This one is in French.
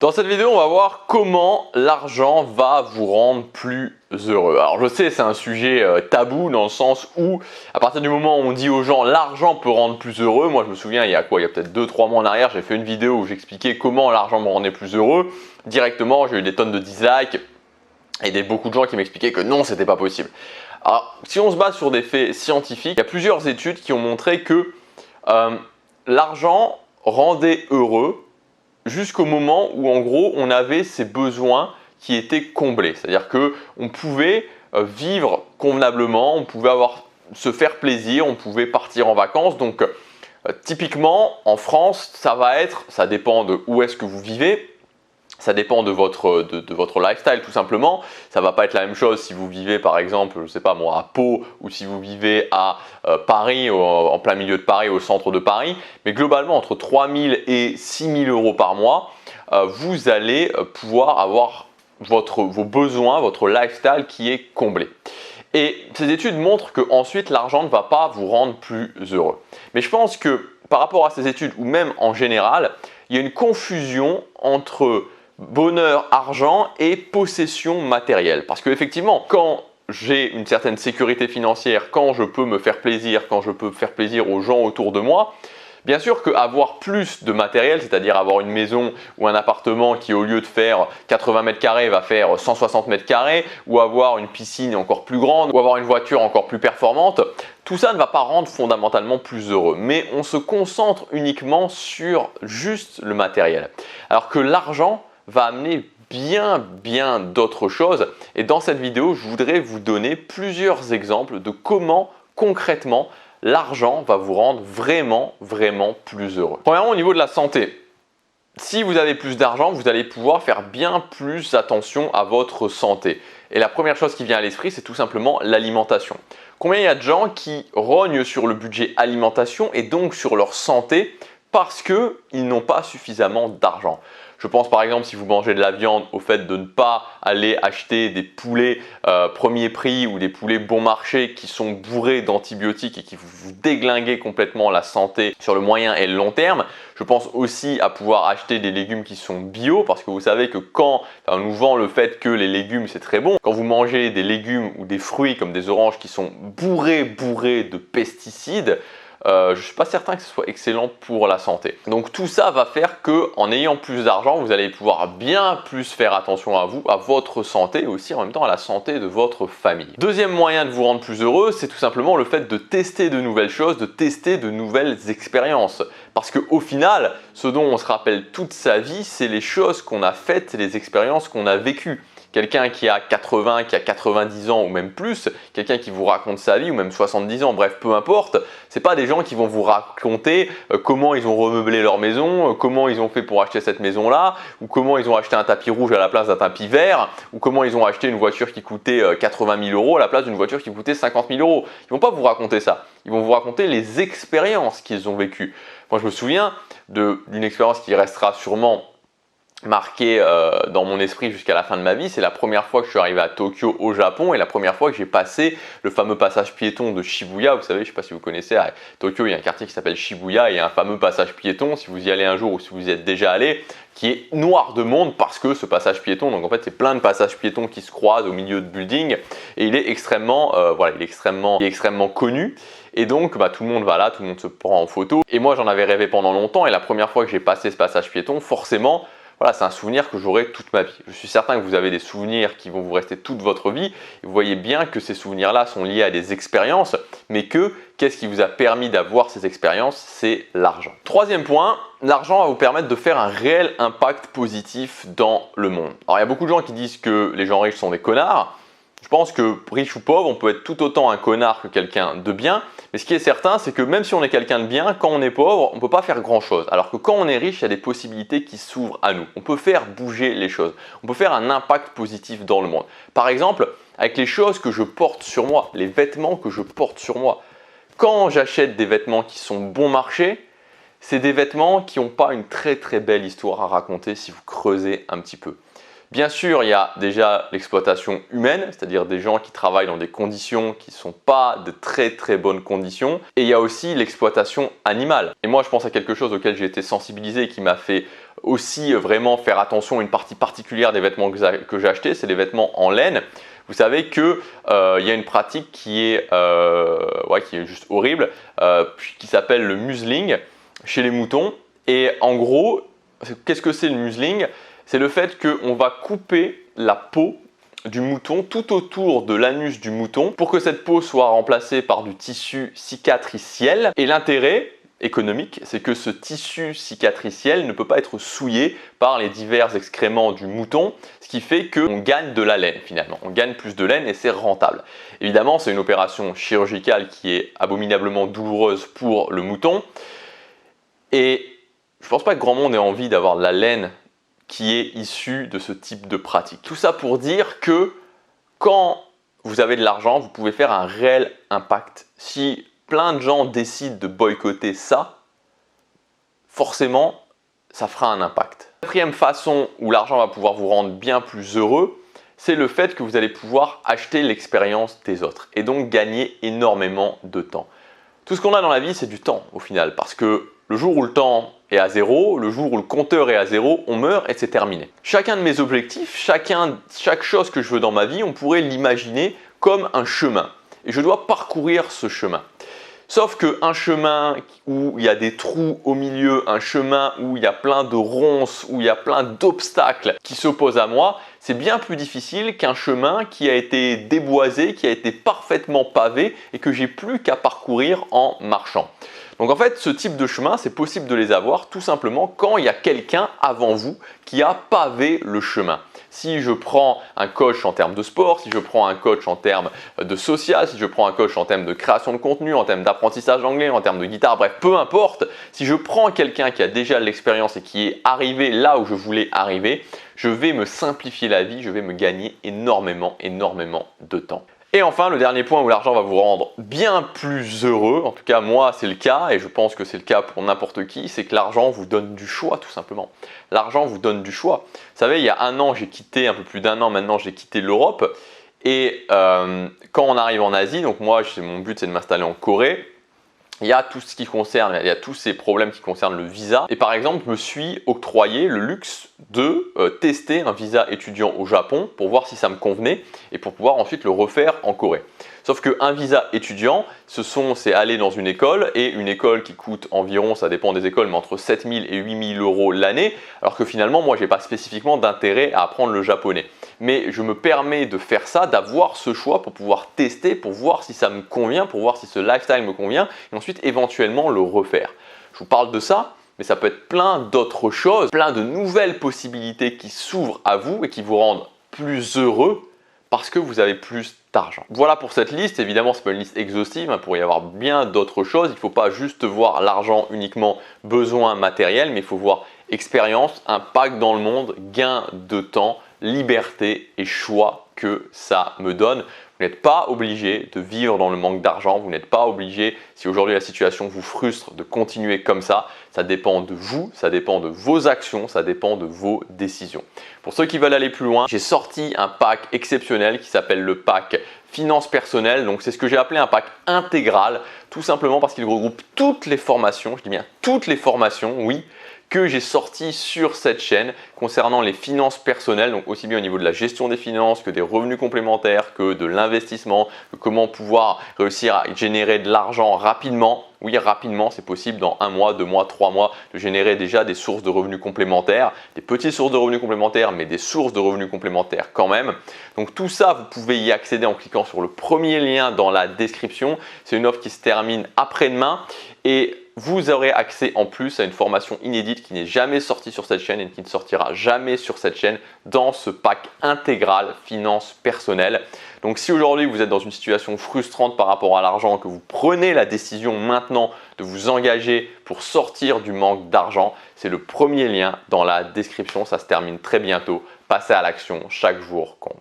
Dans cette vidéo, on va voir comment l'argent va vous rendre plus heureux. Alors je sais, c'est un sujet tabou dans le sens où à partir du moment où on dit aux gens l'argent peut rendre plus heureux, moi je me souviens il y a peut-être 2-3 mois en arrière, j'ai fait une vidéo où j'expliquais comment l'argent me rendait plus heureux. Directement, j'ai eu des tonnes de dislikes et beaucoup de gens qui m'expliquaient que non, c'était pas possible. Alors si on se base sur des faits scientifiques, il y a plusieurs études qui ont montré que l'argent rendait heureux jusqu'au moment où en gros on avait ses besoins qui étaient comblés. C'est-à-dire qu'on pouvait vivre convenablement, on pouvait se faire plaisir, on pouvait partir en vacances. Donc typiquement en France, ça dépend de où est-ce que vous vivez. Ça dépend de votre lifestyle tout simplement. Ça ne va pas être la même chose si vous vivez par exemple, je ne sais pas moi, à Pau ou si vous vivez à Paris, en plein milieu de Paris, au centre de Paris. Mais globalement, entre 3 000 et 6 000 euros par mois, vous allez pouvoir avoir vos besoins, votre lifestyle qui est comblé. Et ces études montrent qu'ensuite, l'argent ne va pas vous rendre plus heureux. Mais je pense que par rapport à ces études, ou même en général, il y a une confusion entre bonheur, argent et possession matérielle. Parce qu'effectivement, quand j'ai une certaine sécurité financière, quand je peux me faire plaisir, quand je peux faire plaisir aux gens autour de moi, bien sûr qu'avoir plus de matériel, c'est-à-dire avoir une maison ou un appartement qui au lieu de faire 80 mètres carrés va faire 160 mètres carrés, ou avoir une piscine encore plus grande, ou avoir une voiture encore plus performante, tout ça ne va pas rendre fondamentalement plus heureux. Mais on se concentre uniquement sur juste le matériel. Alors que l'argent va amener bien d'autres choses. Et dans cette vidéo, je voudrais vous donner plusieurs exemples de comment concrètement l'argent va vous rendre vraiment plus heureux. Premièrement, au niveau de la santé. Si vous avez plus d'argent, vous allez pouvoir faire bien plus attention à votre santé. Et la première chose qui vient à l'esprit, c'est tout simplement l'alimentation. Combien il y a de gens qui rognent sur le budget alimentation et donc sur leur santé parce qu'ils n'ont pas suffisamment d'argent? Je pense par exemple si vous mangez de la viande au fait de ne pas aller acheter des poulets premier prix ou des poulets bon marché qui sont bourrés d'antibiotiques et qui vous déglinguent complètement la santé sur le moyen et le long terme. Je pense aussi à pouvoir acheter des légumes qui sont bio parce que vous savez que quand on nous vend le fait que les légumes c'est très bon, quand vous mangez des légumes ou des fruits comme des oranges qui sont bourrés de pesticides, je ne suis pas certain que ce soit excellent pour la santé. Donc tout ça va faire qu'en ayant plus d'argent, vous allez pouvoir bien plus faire attention à vous, à votre santé et aussi en même temps à la santé de votre famille. Deuxième moyen de vous rendre plus heureux, c'est tout simplement le fait de tester de nouvelles choses, de tester de nouvelles expériences. Parce qu'au final, ce dont on se rappelle toute sa vie, c'est les choses qu'on a faites, c'est les expériences qu'on a vécues. Quelqu'un qui a 80, qui a 90 ans ou même plus, quelqu'un qui vous raconte sa vie ou même 70 ans, bref, peu importe, c'est pas des gens qui vont vous raconter comment ils ont remeublé leur maison, comment ils ont fait pour acheter cette maison-là, ou comment ils ont acheté un tapis rouge à la place d'un tapis vert, ou comment ils ont acheté une voiture qui coûtait 80 000 euros à la place d'une voiture qui coûtait 50 000 euros. Ils vont pas vous raconter ça. Ils vont vous raconter les expériences qu'ils ont vécues. Moi, je me souviens d'une expérience qui restera sûrement marqué dans mon esprit jusqu'à la fin de ma vie. C'est la première fois que je suis arrivé à Tokyo au Japon et la première fois que j'ai passé le fameux passage piéton de Shibuya. Vous savez, je ne sais pas si vous connaissez, à Tokyo il y a un quartier qui s'appelle Shibuya et il y a un fameux passage piéton, si vous y allez un jour ou si vous y êtes déjà allé, qui est noir de monde parce que ce passage piéton, donc en fait c'est plein de passages piétons qui se croisent au milieu de buildings et il est extrêmement connu. Et donc tout le monde va là, tout le monde se prend en photo et moi j'en avais rêvé pendant longtemps et la première fois que j'ai passé ce passage piéton, forcément voilà, c'est un souvenir que j'aurai toute ma vie. Je suis certain que vous avez des souvenirs qui vont vous rester toute votre vie. Et vous voyez bien que ces souvenirs-là sont liés à des expériences, mais qu'est-ce qui vous a permis d'avoir ces expériences? C'est l'argent. Troisième point, l'argent va vous permettre de faire un réel impact positif dans le monde. Alors il y a beaucoup de gens qui disent que les gens riches sont des connards. Je pense que riche ou pauvre, on peut être tout autant un connard que quelqu'un de bien. Mais ce qui est certain, c'est que même si on est quelqu'un de bien, quand on est pauvre, on ne peut pas faire grand chose. Alors que quand on est riche, il y a des possibilités qui s'ouvrent à nous. On peut faire bouger les choses. On peut faire un impact positif dans le monde. Par exemple, avec les choses que je porte sur moi, les vêtements que je porte sur moi. Quand j'achète des vêtements qui sont bon marché, c'est des vêtements qui n'ont pas une très belle histoire à raconter si vous creusez un petit peu. Bien sûr, il y a déjà l'exploitation humaine, c'est-à-dire des gens qui travaillent dans des conditions qui ne sont pas de très très bonnes conditions. Et il y a aussi l'exploitation animale. Et moi, je pense à quelque chose auquel j'ai été sensibilisé et qui m'a fait aussi vraiment faire attention à une partie particulière des vêtements que j'ai achetés, c'est les vêtements en laine. Vous savez qu'il y a une pratique qui est juste horrible, qui s'appelle le museling chez les moutons. Et en gros, qu'est-ce que c'est le museling? C'est le fait qu'on va couper la peau du mouton tout autour de l'anus du mouton pour que cette peau soit remplacée par du tissu cicatriciel. Et l'intérêt économique, c'est que ce tissu cicatriciel ne peut pas être souillé par les divers excréments du mouton, ce qui fait qu'on gagne de la laine finalement. On gagne plus de laine et c'est rentable. Évidemment, c'est une opération chirurgicale qui est abominablement douloureuse pour le mouton. Et je ne pense pas que grand monde ait envie d'avoir de la laine qui est issue de ce type de pratique. Tout ça pour dire que quand vous avez de l'argent, vous pouvez faire un réel impact. Si plein de gens décident de boycotter ça, forcément, ça fera un impact. La quatrième façon où l'argent va pouvoir vous rendre bien plus heureux, c'est le fait que vous allez pouvoir acheter l'expérience des autres et donc gagner énormément de temps. Tout ce qu'on a dans la vie, c'est du temps au final, parce que le jour où le temps est à zéro, le jour où le compteur est à zéro, on meurt et c'est terminé. Chacun de mes objectifs, chaque chose que je veux dans ma vie, on pourrait l'imaginer comme un chemin. Et je dois parcourir ce chemin. Sauf qu'un chemin où il y a des trous au milieu, un chemin où il y a plein de ronces, où il y a plein d'obstacles qui s'opposent à moi, c'est bien plus difficile qu'un chemin qui a été déboisé, qui a été parfaitement pavé et que j'ai plus qu'à parcourir en marchant. Donc en fait, ce type de chemin, c'est possible de les avoir tout simplement quand il y a quelqu'un avant vous qui a pavé le chemin. Si je prends un coach en termes de sport, si je prends un coach en termes de social, si je prends un coach en termes de création de contenu, en termes d'apprentissage d'anglais, en termes de guitare, bref, peu importe, si je prends quelqu'un qui a déjà l'expérience et qui est arrivé là où je voulais arriver, je vais me simplifier la vie, je vais me gagner énormément de temps. Et enfin, le dernier point où l'argent va vous rendre bien plus heureux, en tout cas moi c'est le cas et je pense que c'est le cas pour n'importe qui, c'est que l'argent vous donne du choix tout simplement. L'argent vous donne du choix. Vous savez, il y a un an, j'ai quitté, un peu plus d'un an maintenant, j'ai quitté l'Europe et quand on arrive en Asie, donc moi mon but c'est de m'installer en Corée, il y a tout ce qui concerne, il y a tous ces problèmes qui concernent le visa. Et par exemple, je me suis octroyé le luxe de tester un visa étudiant au Japon pour voir si ça me convenait et pour pouvoir ensuite le refaire en Corée. Sauf qu'un visa étudiant, c'est aller dans une école et une école qui coûte environ, ça dépend des écoles, mais entre 7 000 et 8 000 euros l'année, alors que finalement, moi, je n'ai pas spécifiquement d'intérêt à apprendre le japonais. Mais je me permets de faire ça, d'avoir ce choix pour pouvoir tester, pour voir si ça me convient, pour voir si ce lifestyle me convient et ensuite éventuellement le refaire. Je vous parle de ça, mais ça peut être plein d'autres choses, plein de nouvelles possibilités qui s'ouvrent à vous et qui vous rendent plus heureux parce que vous avez plus d'argent. Voilà pour cette liste. Évidemment, ce n'est pas une liste exhaustive, il pourrait y avoir bien d'autres choses. Il ne faut pas juste voir l'argent uniquement besoin matériel, mais il faut voir expérience, impact dans le monde, gain de temps, liberté et choix que ça me donne. Vous n'êtes pas obligé de vivre dans le manque d'argent, vous n'êtes pas obligé, si aujourd'hui la situation vous frustre, de continuer comme ça. Ça dépend de vous, ça dépend de vos actions, ça dépend de vos décisions. Pour ceux qui veulent aller plus loin, j'ai sorti un pack exceptionnel qui s'appelle le pack Finances personnelles. Donc c'est ce que j'ai appelé un pack intégral, tout simplement parce qu'il regroupe toutes les formations, je dis bien toutes les formations, oui, que j'ai sorti sur cette chaîne concernant les finances personnelles, donc aussi bien au niveau de la gestion des finances que des revenus complémentaires, que de l'investissement, que comment pouvoir réussir à générer de l'argent rapidement. Oui, rapidement, c'est possible dans 1 mois, 2 mois, 3 mois de générer déjà des sources de revenus complémentaires, des petites sources de revenus complémentaires, mais des sources de revenus complémentaires quand même. Donc tout ça, vous pouvez y accéder en cliquant sur le premier lien dans la description. C'est une offre qui se termine après-demain et vous aurez accès en plus à une formation inédite qui n'est jamais sortie sur cette chaîne et qui ne sortira jamais sur cette chaîne dans ce pack intégral finances personnelles. Donc si aujourd'hui vous êtes dans une situation frustrante par rapport à l'argent, que vous prenez la décision maintenant de vous engager pour sortir du manque d'argent, c'est le premier lien dans la description. Ça se termine très bientôt. Passez à l'action, chaque jour compte.